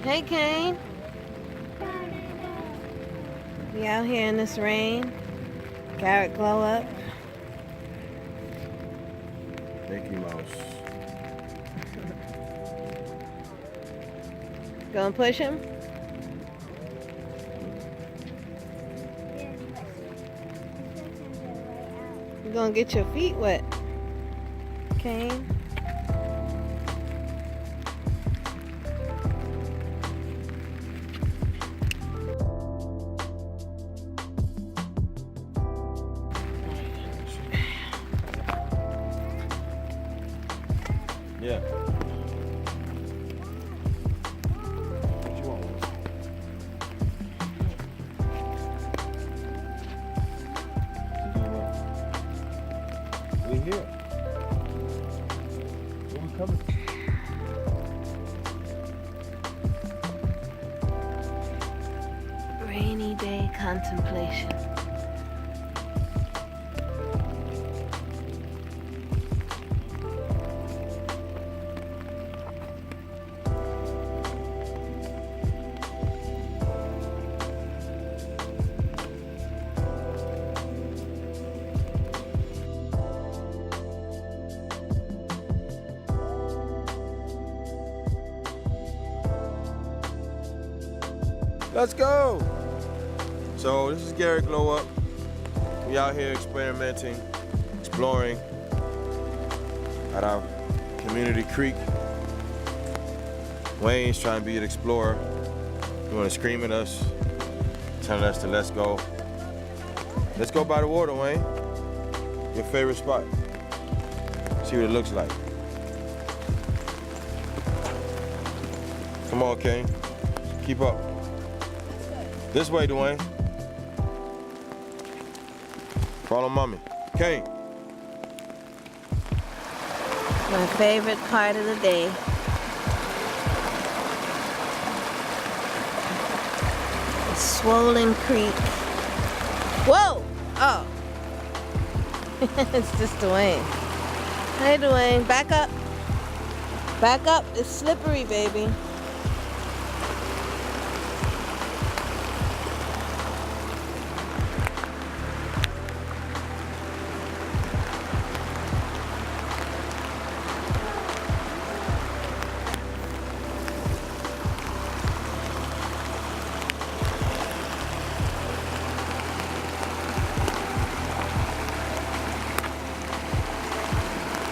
Hey, Kane. We out here in this rain. Garrett glow up. Mickey Mouse. Gonna push him? You're gonna get your feet wet, Kane. Yeah. What you want? We here. Where we coming? Rainy day contemplation. Let's go. So this is Garrett Glow Up. We out here experimenting, exploring at our community creek. Wayne's trying to be an explorer. You want to scream at us, telling us to let's go. Let's go by the water, Wayne. Your favorite spot. See what it looks like. Come on, Kane. Keep up. This way, Dwayne. Follow mommy. Kane. My favorite part of the day. The swollen creek. Whoa! Oh. It's just Dwayne. Hey, Dwayne. Back up. Back up. It's slippery, baby.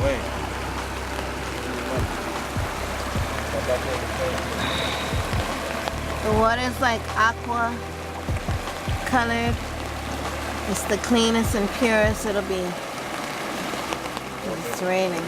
Wayne. The water's like aqua colored. It's the cleanest and purest it'll be. It's raining.